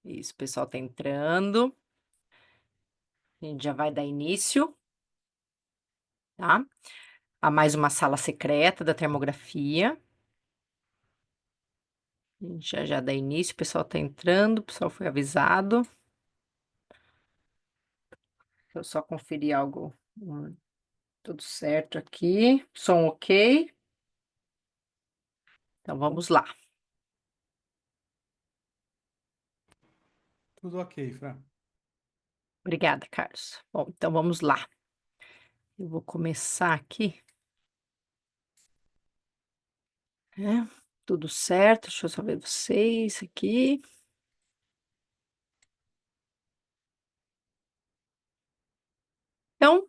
Isso, o pessoal está entrando. A gente já vai dar início, tá? A mais uma sala secreta da termografia. A gente já dá início, o pessoal está entrando, o pessoal foi avisado. Deixa eu só conferir algo. Tudo certo aqui. Som ok. Então vamos lá. Tudo ok, Fran. Obrigada, Carlos. Bom, então vamos lá. Eu vou começar aqui. Tudo certo, deixa eu só ver vocês aqui. Então,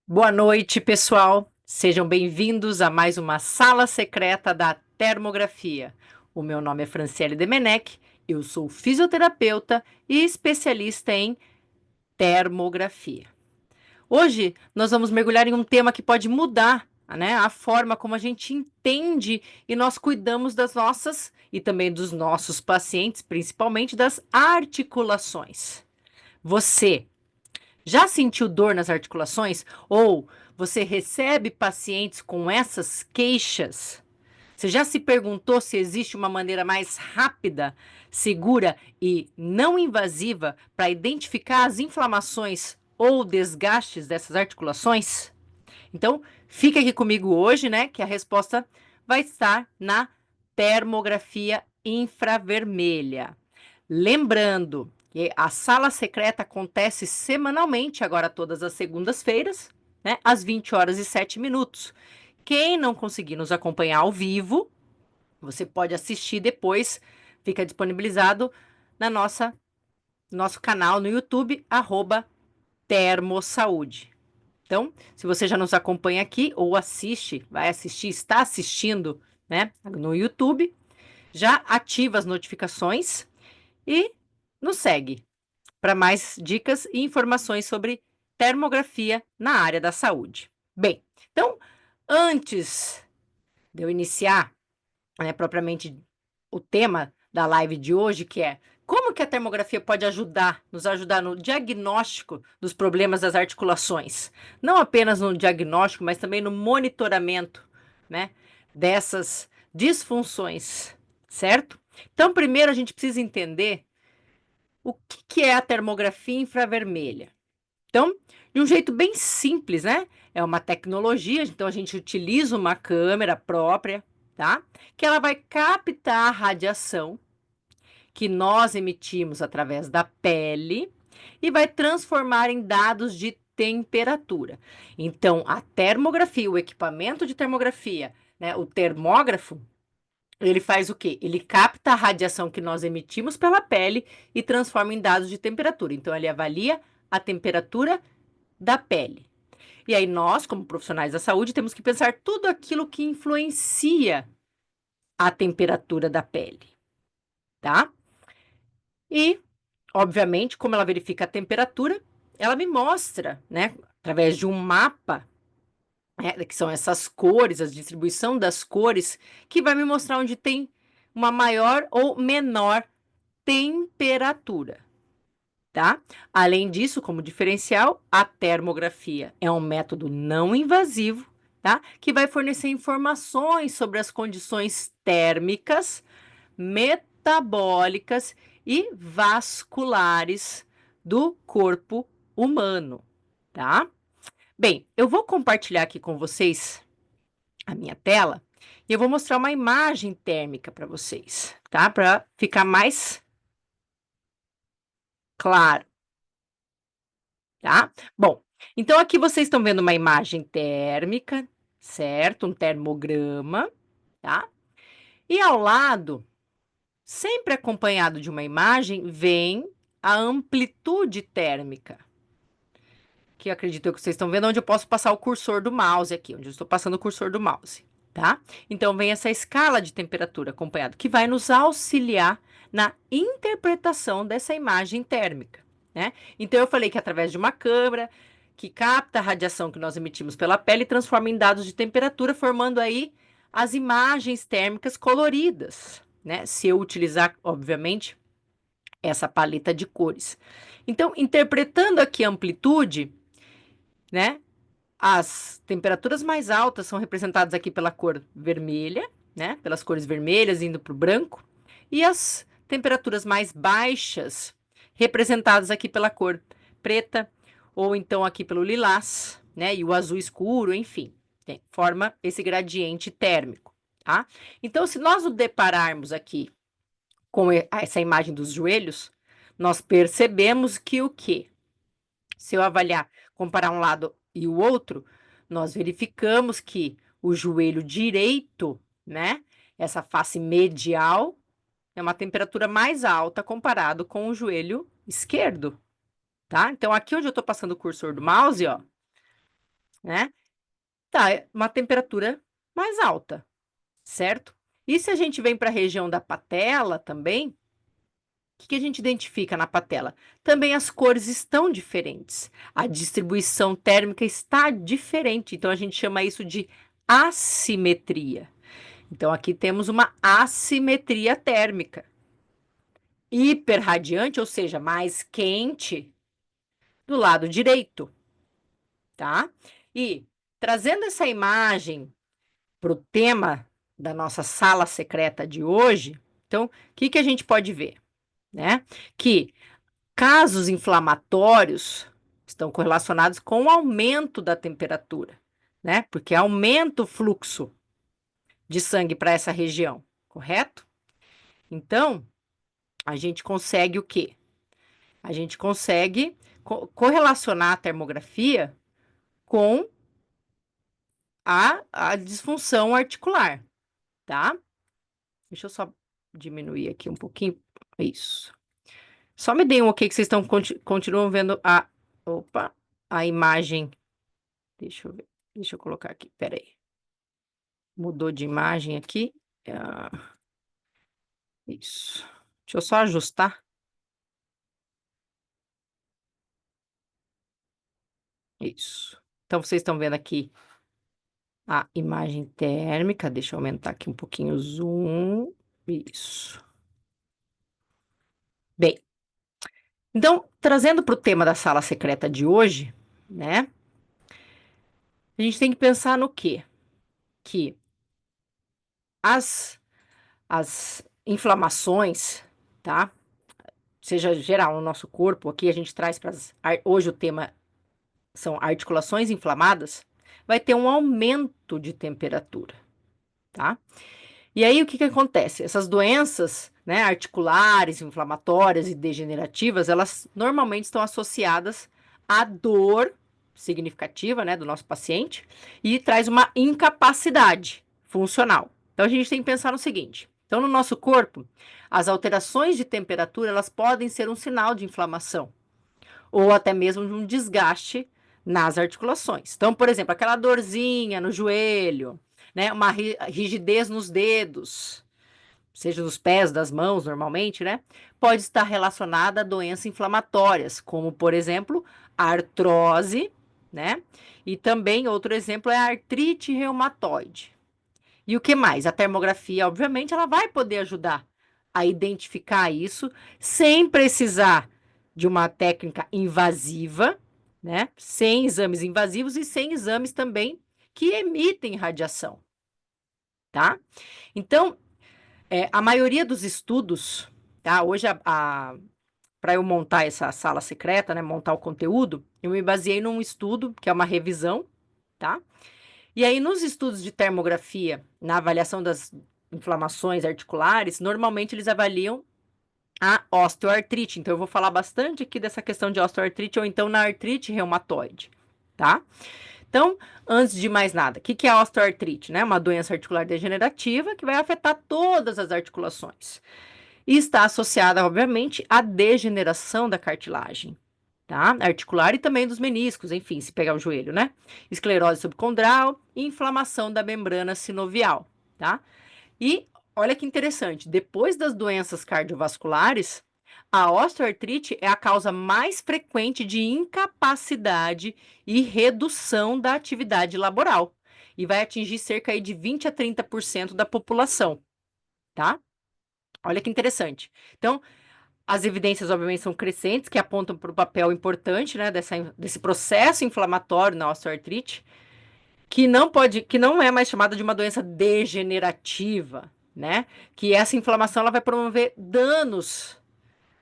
boa noite, pessoal. Sejam bem-vindos a mais uma sala secreta da termografia. O meu nome é Franciele Demenech, eu sou fisioterapeuta e especialista em termografia. Hoje nós vamos mergulhar em um tema que pode mudar, né, a forma como a gente entende e nós cuidamos das nossas e também dos nossos pacientes, principalmente das articulações. Você já sentiu dor nas articulações? Ou você recebe pacientes com essas queixas? Você já se perguntou se existe uma maneira mais rápida, segura e não invasiva para identificar as inflamações ou desgastes dessas articulações? Então, fica aqui comigo hoje, né, que a resposta vai estar na termografia infravermelha. Lembrando que a sala secreta acontece semanalmente, agora todas as segundas-feiras, né, às 20h07. Quem não conseguir nos acompanhar ao vivo, você pode assistir depois, fica disponibilizado na nosso canal no YouTube, @termosaúde. Então, se você já nos acompanha aqui ou assiste, vai assistir, está assistindo, né, no YouTube, já ativa as notificações e nos segue para mais dicas e informações sobre termografia na área da saúde. Bem, então, antes de eu iniciar, né, propriamente o tema da live de hoje, que é como que a termografia pode nos ajudar no diagnóstico dos problemas das articulações. Não apenas no diagnóstico, mas também no monitoramento, né, dessas disfunções, certo? Então, primeiro a gente precisa entender o que é a termografia infravermelha. Então, de um jeito bem simples, né? É uma tecnologia, então a gente utiliza uma câmera própria, tá? Que ela vai captar a radiação que nós emitimos através da pele e vai transformar em dados de temperatura. Então, a termografia, o equipamento de termografia, né, o termógrafo, ele faz o quê? Ele capta a radiação que nós emitimos pela pele e transforma em dados de temperatura. Então, ele avalia a temperatura da pele. E aí nós, como profissionais da saúde, temos que pensar tudo aquilo que influencia a temperatura da pele, tá? E, obviamente, como ela verifica a temperatura, ela me mostra, né, através de um mapa, que são essas cores, a distribuição das cores, que vai me mostrar onde tem uma maior ou menor temperatura, tá? Além disso, como diferencial, a termografia é um método não invasivo, tá? Que vai fornecer informações sobre as condições térmicas, metabólicas e vasculares do corpo humano, tá? Bem, eu vou compartilhar aqui com vocês a minha tela e eu vou mostrar uma imagem térmica para vocês, tá? Para ficar mais claro. Tá? Bom, então aqui vocês estão vendo uma imagem térmica, certo? Um termograma, tá? E ao lado, sempre acompanhado de uma imagem, vem a amplitude térmica, que eu acredito que vocês estão vendo, onde eu posso passar o cursor do mouse aqui, onde eu estou passando o cursor do mouse, tá? Então vem essa escala de temperatura acompanhado, que vai nos auxiliar na interpretação dessa imagem térmica, né? Então eu falei que através de uma câmera que capta a radiação que nós emitimos pela pele e transforma em dados de temperatura, formando aí as imagens térmicas coloridas, né? Se eu utilizar, obviamente, essa paleta de cores. Então, interpretando aqui a amplitude, né? As temperaturas mais altas são representadas aqui pela cor vermelha, né? Pelas cores vermelhas indo para o branco. E as temperaturas mais baixas, representadas aqui pela cor preta, ou então aqui pelo lilás, né? E o azul escuro, enfim, forma esse gradiente térmico, tá? Então, se nós nos depararmos aqui com essa imagem dos joelhos, nós percebemos que o quê? Se eu avaliar, comparar um lado e o outro, nós verificamos que o joelho direito, né, essa face medial, é uma temperatura mais alta comparado com o joelho esquerdo, tá? Então, aqui onde eu estou passando o cursor do mouse, ó, né, tá uma temperatura mais alta, certo? E se a gente vem para a região da patela também, o que a gente identifica na patela? Também as cores estão diferentes. A distribuição térmica está diferente. Então, a gente chama isso de assimetria. Então, aqui temos uma assimetria térmica. Hiperradiante, ou seja, mais quente, do lado direito, tá? E trazendo essa imagem para o tema da nossa sala secreta de hoje, então, o que a gente pode ver? Né? Que casos inflamatórios estão correlacionados com o aumento da temperatura, né? Porque aumenta o fluxo de sangue para essa região, correto? Então, a gente consegue o quê? A gente consegue correlacionar a termografia com a disfunção articular, tá? Deixa eu só diminuir aqui um pouquinho. Isso. Só me deem um ok que vocês estão continuam vendo opa, a imagem. Deixa eu ver. Deixa eu colocar aqui, peraí. Mudou de imagem aqui. Isso. Deixa eu só ajustar. Isso. Então, vocês estão vendo aqui a imagem térmica. Deixa eu aumentar aqui um pouquinho o zoom. Isso. Bem, então, trazendo para o tema da sala secreta de hoje, né? A gente tem que pensar no quê? Que as inflamações, tá? Seja geral no nosso corpo, aqui a gente traz para hoje o tema são articulações inflamadas, vai ter um aumento de temperatura, tá? E aí o que acontece? Essas doenças, né, articulares, inflamatórias e degenerativas, elas normalmente estão associadas à dor significativa, né, do nosso paciente e traz uma incapacidade funcional. Então a gente tem que pensar no seguinte: então no nosso corpo, as alterações de temperatura, elas podem ser um sinal de inflamação ou até mesmo de um desgaste nas articulações. Então, por exemplo, aquela dorzinha no joelho, né, uma rigidez nos dedos, seja dos pés, das mãos, normalmente, né, pode estar relacionada a doenças inflamatórias, como, por exemplo, a artrose, né, e também outro exemplo é a artrite reumatoide. E o que mais? A termografia, obviamente, ela vai poder ajudar a identificar isso sem precisar de uma técnica invasiva, né? Sem exames invasivos e sem exames também que emitem radiação, tá? Então, a maioria dos estudos, tá? Hoje, para eu montar essa sala secreta, né? Montar o conteúdo, eu me baseei num estudo que é uma revisão, tá? E aí, nos estudos de termografia, na avaliação das inflamações articulares, normalmente eles avaliam a osteoartrite. Então, eu vou falar bastante aqui dessa questão de osteoartrite ou então na artrite reumatoide, tá? Então, antes de mais nada, o que é a osteoartrite, né? Uma doença articular degenerativa que vai afetar todas as articulações. E está associada, obviamente, à degeneração da cartilagem, tá? Articular e também dos meniscos, enfim, se pegar o joelho, né? Esclerose subcondral e inflamação da membrana sinovial, tá? E olha que interessante, depois das doenças cardiovasculares, a osteoartrite é a causa mais frequente de incapacidade e redução da atividade laboral e vai atingir cerca aí de 20 a 30% da população, tá? Olha que interessante. Então, As evidências, obviamente, são crescentes, que apontam para o papel importante, né, desse processo inflamatório na osteoartrite, que não é mais chamada de uma doença degenerativa, né? Que essa inflamação ela vai promover danos,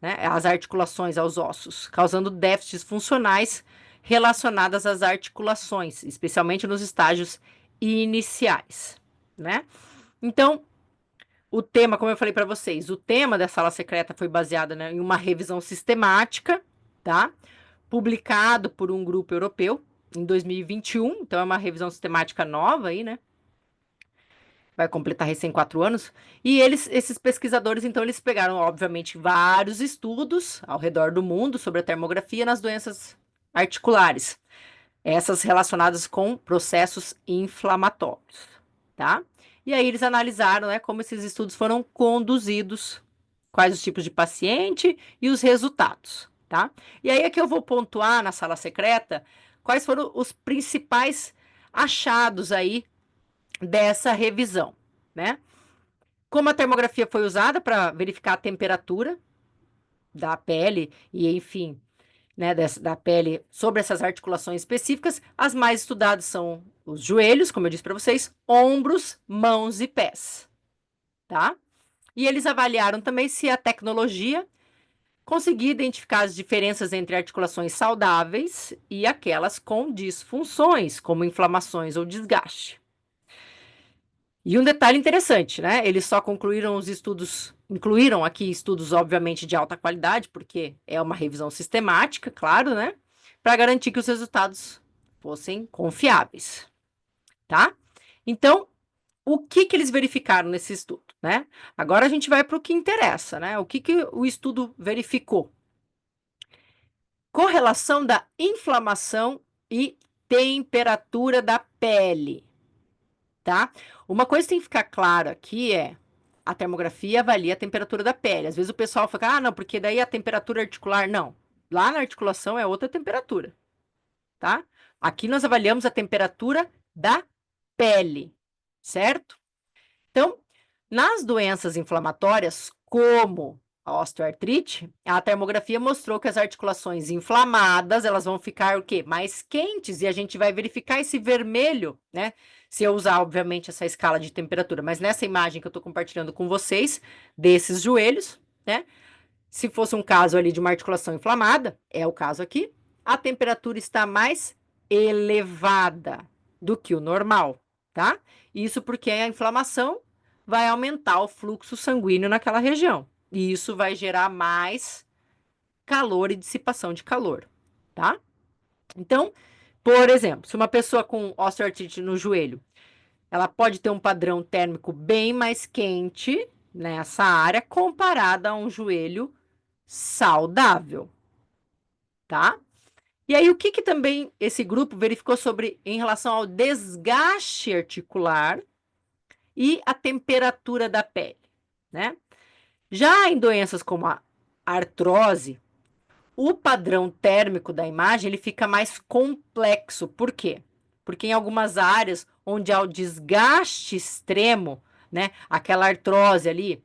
né, às articulações, aos ossos, causando déficits funcionais relacionados às articulações, especialmente nos estágios iniciais, né? Então, o tema, como eu falei para vocês, o tema da sala secreta foi baseado, né, em uma revisão sistemática, tá? Publicado por um grupo europeu em 2021, então é uma revisão sistemática nova aí, né? Vai completar recém 4 anos. E esses pesquisadores, então, eles pegaram, obviamente, vários estudos ao redor do mundo sobre a termografia nas doenças articulares, essas relacionadas com processos inflamatórios, tá? E aí eles analisaram, né, como esses estudos foram conduzidos, quais os tipos de paciente e os resultados, tá? E aí é que eu vou pontuar na sala secreta quais foram os principais achados aí dessa revisão, né? Como a termografia foi usada para verificar a temperatura da pele e, enfim, né, da pele sobre essas articulações específicas, as mais estudadas são os joelhos, como eu disse para vocês, ombros, mãos e pés, tá? E eles avaliaram também se a tecnologia conseguia identificar as diferenças entre articulações saudáveis e aquelas com disfunções, como inflamações ou desgaste. E um detalhe interessante, né? Eles só concluíram os estudos, incluíram aqui estudos, obviamente, de alta qualidade, porque é uma revisão sistemática, claro, né? Para garantir que os resultados fossem confiáveis, tá? Então, o que que eles verificaram nesse estudo, né? Agora a gente vai para o que interessa, né? O que que o estudo verificou? Correlação da inflamação e temperatura da pele, tá? Uma coisa que tem que ficar clara aqui é a termografia avalia a temperatura da pele. Às vezes o pessoal fala, ah, não, porque daí a temperatura articular, não. Lá na articulação é outra temperatura, tá? Aqui nós avaliamos a temperatura da pele, certo? Então, nas doenças inflamatórias, como a osteoartrite, a termografia mostrou que as articulações inflamadas, elas vão ficar o quê? Mais quentes, e a gente vai verificar esse vermelho, né? Se eu usar, obviamente, essa escala de temperatura. Mas nessa imagem que eu estou compartilhando com vocês, desses joelhos, né? Se fosse um caso ali de uma articulação inflamada, é o caso aqui, a temperatura está mais elevada do que o normal, tá? Isso porque a inflamação vai aumentar o fluxo sanguíneo naquela região. E isso vai gerar mais calor e dissipação de calor, tá? Então, por exemplo, se uma pessoa com osteoartrite no joelho, ela pode ter um padrão térmico bem mais quente nessa área comparada a um joelho saudável, tá? E aí, o que que também esse grupo verificou sobre em relação ao desgaste articular e a temperatura da pele, né? Já em doenças como a artrose, o padrão térmico da imagem ele fica mais complexo. Por quê? Porque em algumas áreas onde há o desgaste extremo, né, aquela artrose ali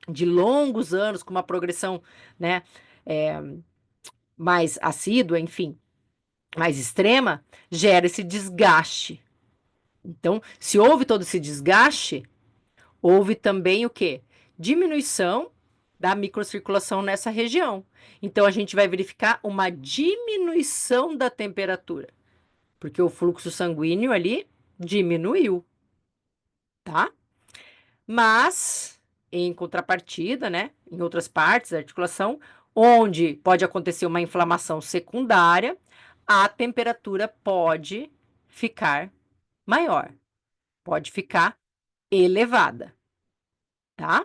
de longos anos com uma progressão, né, mais assídua, enfim, mais extrema, gera esse desgaste. Então, se houve todo esse desgaste, houve também o quê? Diminuição da microcirculação nessa região. Então, a gente vai verificar uma diminuição da temperatura, porque o fluxo sanguíneo ali diminuiu, tá? Mas, em contrapartida, né, em outras partes da articulação, onde pode acontecer uma inflamação secundária, a temperatura pode ficar maior, pode ficar elevada, tá?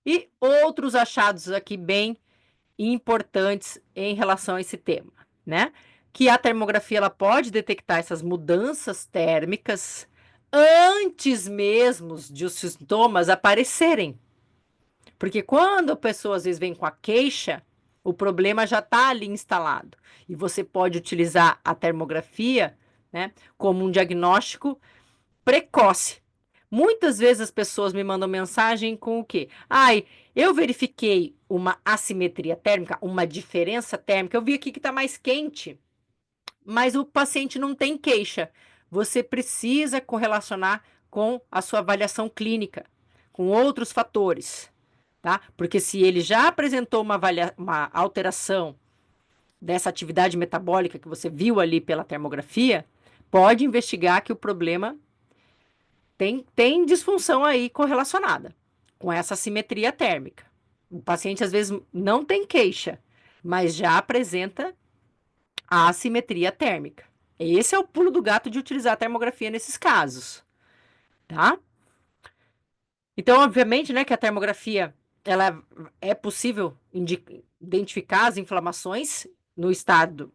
E outros achados aqui bem importantes em relação a esse tema, né? Que a termografia ela pode detectar essas mudanças térmicas antes mesmo de os sintomas aparecerem. Porque quando a pessoa às vezes vem com a queixa, o problema já está ali instalado. E você pode utilizar a termografia, né, como um diagnóstico precoce. Muitas vezes as pessoas me mandam mensagem com o quê? Ai, eu verifiquei uma assimetria térmica, uma diferença térmica. Eu vi aqui que está mais quente, mas o paciente não tem queixa. Você precisa correlacionar com a sua avaliação clínica, com outros fatores, tá? Porque se ele já apresentou uma alteração dessa atividade metabólica que você viu ali pela termografia, pode investigar que o problema tem disfunção aí correlacionada com essa assimetria térmica. O paciente às vezes não tem queixa, mas já apresenta a assimetria térmica. Esse é o pulo do gato de utilizar a termografia nesses casos, tá? Então, obviamente, né, que a termografia ela é possível identificar as inflamações no estágio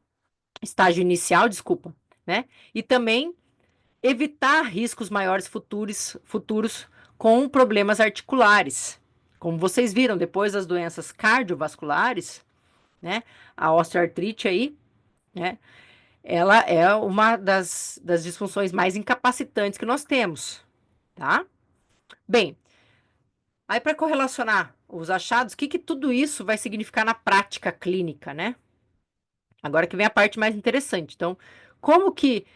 inicial, desculpa, né? E também evitar riscos maiores futuros com problemas articulares. Como vocês viram, depois das doenças cardiovasculares, né? A osteoartrite aí, né? Ela é uma das disfunções mais incapacitantes que nós temos, tá? Bem, aí para correlacionar os achados, o que tudo isso vai significar na prática clínica, né? Agora que vem a parte mais interessante. Então, como que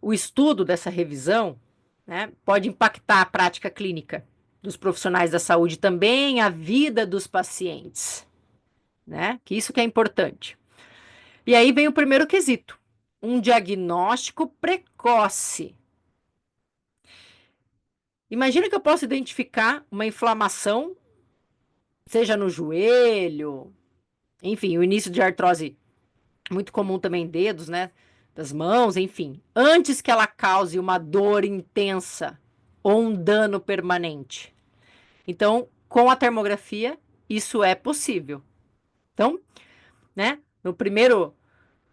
o estudo dessa revisão, né, pode impactar a prática clínica dos profissionais da saúde, também a vida dos pacientes, né? Que isso que é importante. E aí vem o primeiro quesito, um diagnóstico precoce. Imagina que eu posso identificar uma inflamação, seja no joelho, enfim, o início de artrose muito comum também em dedos, né? Das mãos, enfim. Antes que ela cause uma dor intensa ou um dano permanente. Então, com a termografia, isso é possível. Então, né? No primeiro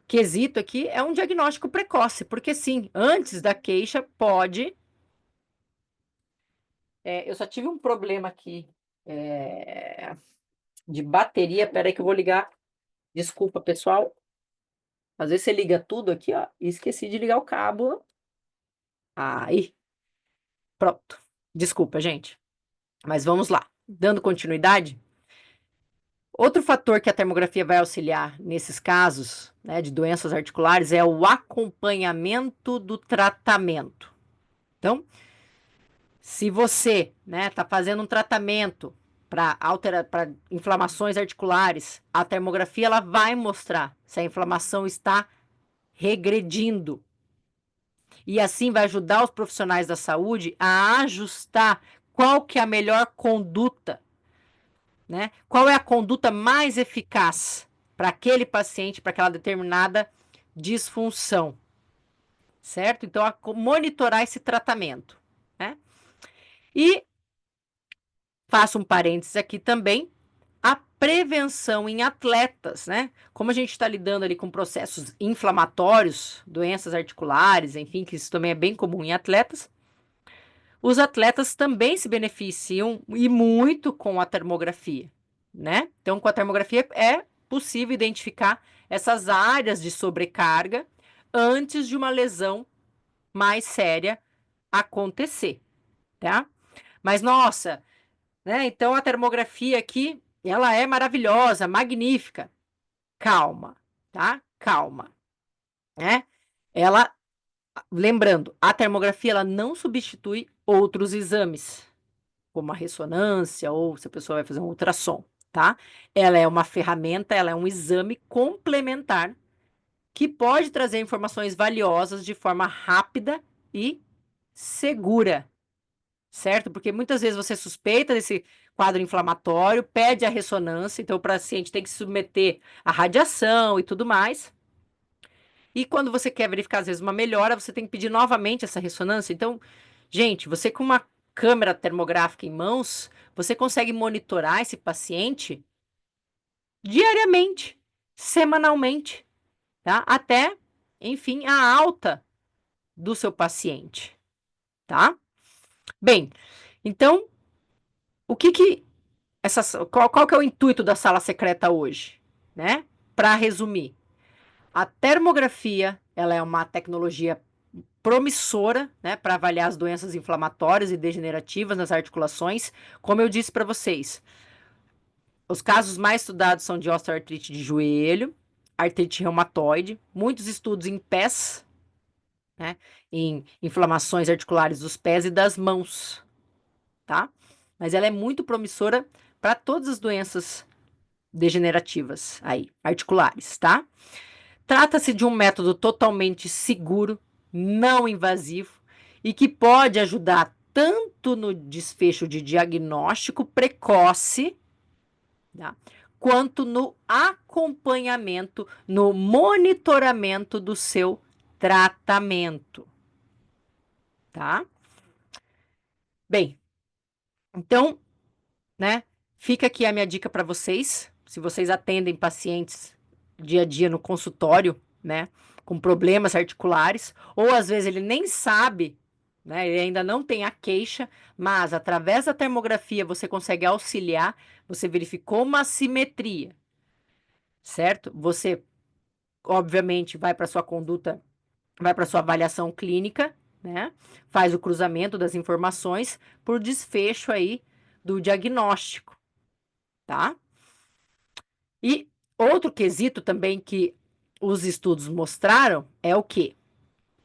quesito aqui é um diagnóstico precoce, porque sim, antes da queixa pode. Eu só tive um problema aqui de bateria. Peraí que eu vou ligar. Desculpa, pessoal. Às vezes você liga tudo aqui, ó, e esqueci de ligar o cabo. Aí, pronto. Desculpa, gente. Mas vamos lá. Dando continuidade, outro fator que a termografia vai auxiliar nesses casos, né, de doenças articulares é o acompanhamento do tratamento. Então, se você, né, está fazendo um tratamento para inflamações articulares, a termografia ela vai mostrar se a inflamação está regredindo. E assim vai ajudar os profissionais da saúde a ajustar qual que é a melhor conduta, né? Qual é a conduta mais eficaz para aquele paciente, para aquela determinada disfunção, certo? Então, monitorar esse tratamento, né? E faço um parênteses aqui também, a prevenção em atletas, né? Como a gente está lidando ali com processos inflamatórios, doenças articulares, enfim, que isso também é bem comum em atletas, os atletas também se beneficiam e muito com a termografia, né? Então, com a termografia é possível identificar essas áreas de sobrecarga antes de uma lesão mais séria acontecer, tá? Mas nossa, né? Então a termografia aqui, ela é maravilhosa, magnífica. Calma, tá? Calma, né? Ela, lembrando, a termografia ela não substitui outros exames, como a ressonância ou se a pessoa vai fazer um ultrassom, tá? Ela é uma ferramenta, ela é um exame complementar que pode trazer informações valiosas de forma rápida e segura, certo? Porque muitas vezes você suspeita desse quadro inflamatório, pede a ressonância, então o paciente tem que se submeter à radiação e tudo mais. E quando você quer verificar, às vezes, uma melhora, você tem que pedir novamente essa ressonância. Então, gente, você com uma câmera termográfica em mãos, você consegue monitorar esse paciente diariamente, semanalmente, tá? Até, enfim, a alta do seu paciente, tá? Bem, então, o que qual que é o intuito da sala secreta hoje, né? Para resumir, a termografia, ela é uma tecnologia promissora, né, para avaliar as doenças inflamatórias e degenerativas nas articulações. Como eu disse para vocês, os casos mais estudados são de osteoartrite de joelho, artrite reumatoide, muitos estudos em pés, né, em inflamações articulares dos pés e das mãos, tá? Mas ela é muito promissora para todas as doenças degenerativas aí, articulares, tá? Trata-se de um método totalmente seguro, não invasivo e que pode ajudar tanto no desfecho de diagnóstico precoce, tá? Quanto no acompanhamento, no monitoramento do seu tratamento, tá? Bem, então, né, fica aqui a minha dica para vocês. Se vocês atendem pacientes dia a dia no consultório, né, com problemas articulares, ou às vezes ele nem sabe, né, ele ainda não tem a queixa, mas através da termografia você consegue auxiliar, você verificou uma assimetria, certo? Você, obviamente, vai para sua conduta, vai para sua avaliação clínica, né? Faz o cruzamento das informações por desfecho aí do diagnóstico, tá? E outro quesito também que os estudos mostraram é o que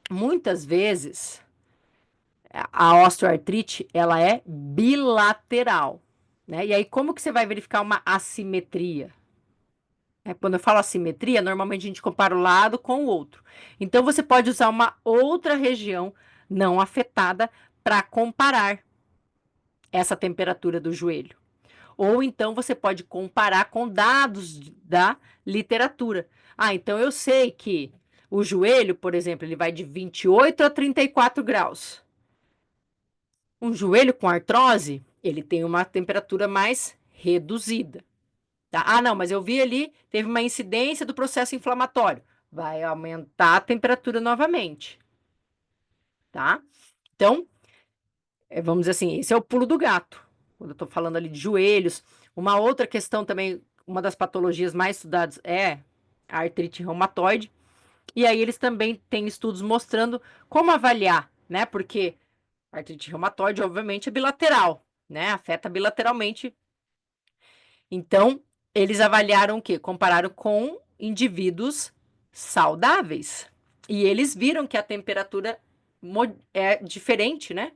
muitas vezes a osteoartrite ela é bilateral, né? E aí como que você vai verificar uma assimetria? Quando eu falo assimetria, normalmente a gente compara o lado com o outro. Então você pode usar uma outra região não afetada para comparar essa temperatura do joelho. Ou então você pode comparar com dados da literatura. Ah, então eu sei que o joelho, por exemplo, ele vai de 28 a 34 graus. Um joelho com artrose, ele tem uma temperatura mais reduzida. Tá? Ah, não, mas eu vi ali, teve uma incidência do processo inflamatório. Vai aumentar a temperatura novamente. Tá? Então, vamos dizer assim, esse é o pulo do gato. Quando eu estou falando ali de joelhos. Uma outra questão também, uma das patologias mais estudadas é a artrite reumatoide. E aí eles também têm estudos mostrando como avaliar, né? Porque a artrite reumatoide, obviamente, é bilateral, né? Afeta bilateralmente. Então, eles avaliaram o quê? Compararam com indivíduos saudáveis. E eles viram que a temperatura é diferente, né?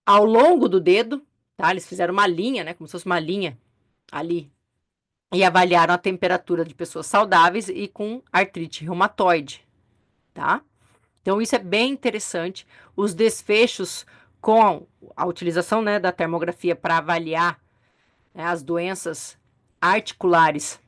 Ao longo do dedo, tá? Eles fizeram uma linha, né? Como se fosse uma linha ali. E avaliaram a temperatura de pessoas saudáveis e com artrite reumatoide, tá? Então, isso é bem interessante. Os desfechos com a utilização, né, da termografia para avaliar, né, as doenças articulares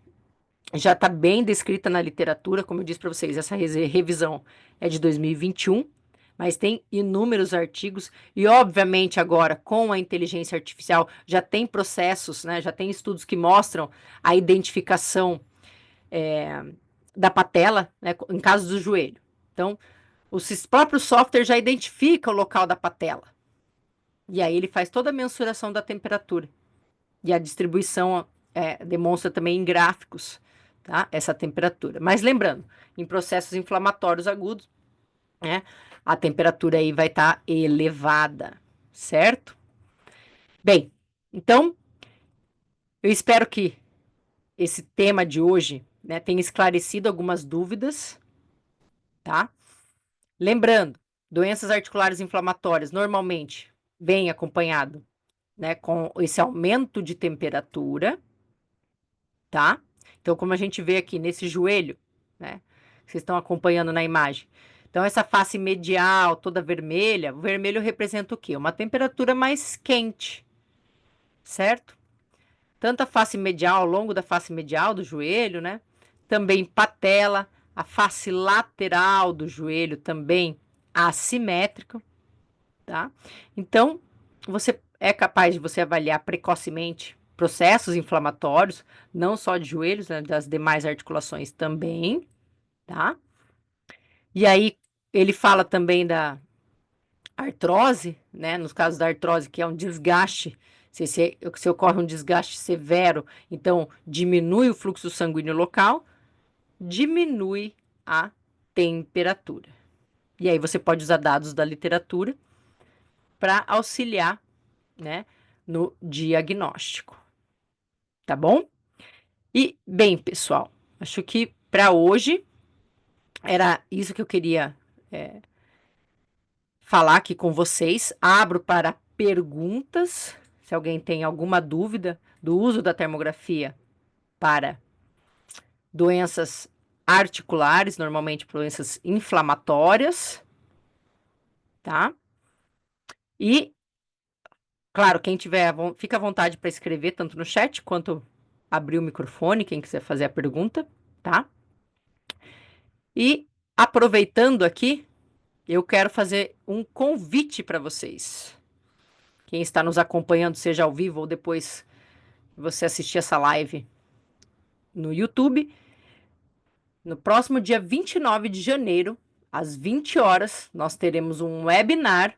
já está bem descrita na literatura, como eu disse para vocês, essa revisão é de 2021, mas tem inúmeros artigos e, obviamente, agora com a inteligência artificial já tem processos, né, já tem estudos que mostram a identificação da patela, né, em caso do joelho. Então, o próprio software já identifica o local da patela. E aí ele faz toda a mensuração da temperatura. E a distribuição demonstra também em gráficos, tá? Essa temperatura. Mas lembrando, em processos inflamatórios agudos, né, a temperatura aí vai estar elevada, certo? Bem, então, eu espero que esse tema de hoje, né, tenha esclarecido algumas dúvidas, tá? Lembrando, doenças articulares inflamatórias normalmente vêm acompanhado, né, com esse aumento de temperatura, tá? Então, como a gente vê aqui nesse joelho, né, que vocês estão acompanhando na imagem. Então, essa face medial toda vermelha, o vermelho representa o quê? Uma temperatura mais quente, certo? Tanto a face medial, ao longo da face medial do joelho, né? Também patela, a face lateral do joelho também assimétrico, tá? Então, você é capaz de você avaliar precocemente processos inflamatórios, não só de joelhos, né, das demais articulações também, tá? E aí, ele fala também da artrose, né? Nos casos da artrose, que é um desgaste, se ocorre um desgaste severo, então diminui o fluxo sanguíneo local, diminui a temperatura, E aí você pode usar dados da literatura para auxiliar, né, no diagnóstico. Tá bom? E, bem, pessoal, acho que para hoje era isso que eu queria falar aqui com vocês. Abro para perguntas, se alguém tem alguma dúvida do uso da termografia para doenças articulares, normalmente doenças inflamatórias, tá? E, claro, quem tiver, fica à vontade para escrever tanto no chat quanto abrir o microfone, quem quiser fazer a pergunta, tá? E aproveitando aqui, eu quero fazer um convite para vocês. Quem está nos acompanhando, seja ao vivo ou depois você assistir essa live no YouTube, no próximo dia 29 de janeiro, às 20 horas, nós teremos um webinar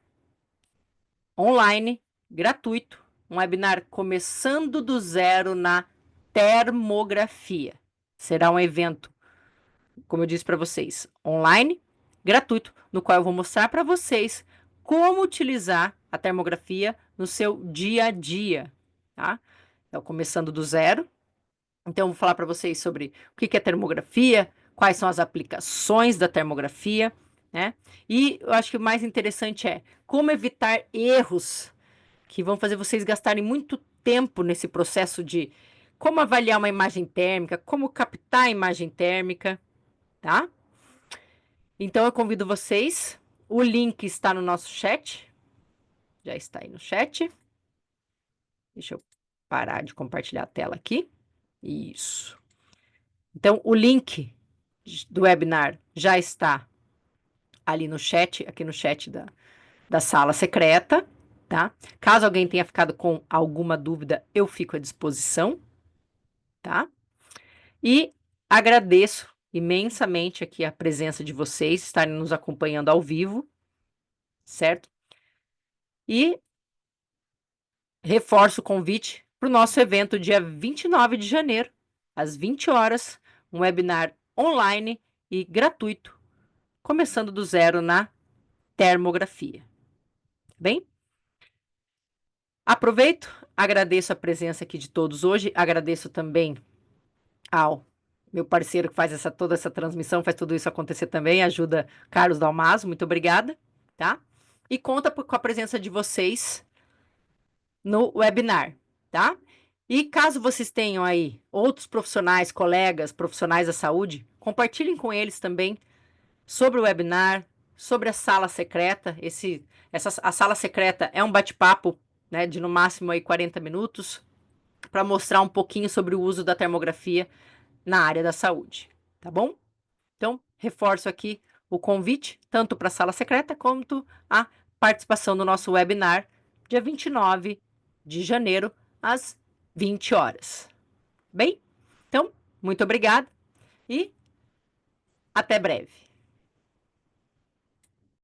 online, gratuito, um webinar começando do zero na termografia. Será um evento, como eu disse para vocês, online, gratuito, no qual eu vou mostrar para vocês como utilizar a termografia no seu dia a dia, tá? Então, começando do zero. Então, eu vou falar para vocês sobre o que é termografia, quais são as aplicações da termografia, né? E eu acho que o mais interessante é como evitar erros que vão fazer vocês gastarem muito tempo nesse processo de como avaliar uma imagem térmica, como captar a imagem térmica, tá? Então, eu convido vocês. O link está no nosso chat. Já está aí no chat. Deixa eu parar de compartilhar a tela aqui. Isso. Então, o link do webinar já está ali no chat, aqui no chat da sala secreta, tá? Caso alguém tenha ficado com alguma dúvida, eu fico à disposição, tá? E agradeço imensamente aqui a presença de vocês, estarem nos acompanhando ao vivo, certo? E reforço o convite para o nosso evento dia 29 de janeiro, às 20 horas, um webinar online e gratuito, começando do zero na termografia. Bem, aproveito, agradeço a presença aqui de todos hoje, agradeço também ao meu parceiro que faz toda essa transmissão, faz tudo isso acontecer também, ajuda Carlos Dalmaso, muito obrigada, tá? E conta com a presença de vocês no webinar, tá? E caso vocês tenham aí outros profissionais, colegas, profissionais da saúde, compartilhem com eles também sobre o webinar, sobre a sala secreta. A sala secreta é um bate-papo, né, de no máximo aí 40 minutos, para mostrar um pouquinho sobre o uso da termografia na área da saúde, tá bom? Então, reforço aqui o convite, tanto para a sala secreta quanto a participação no nosso webinar, dia 29 de janeiro, às 20 horas. Bem, então, muito obrigada e até breve.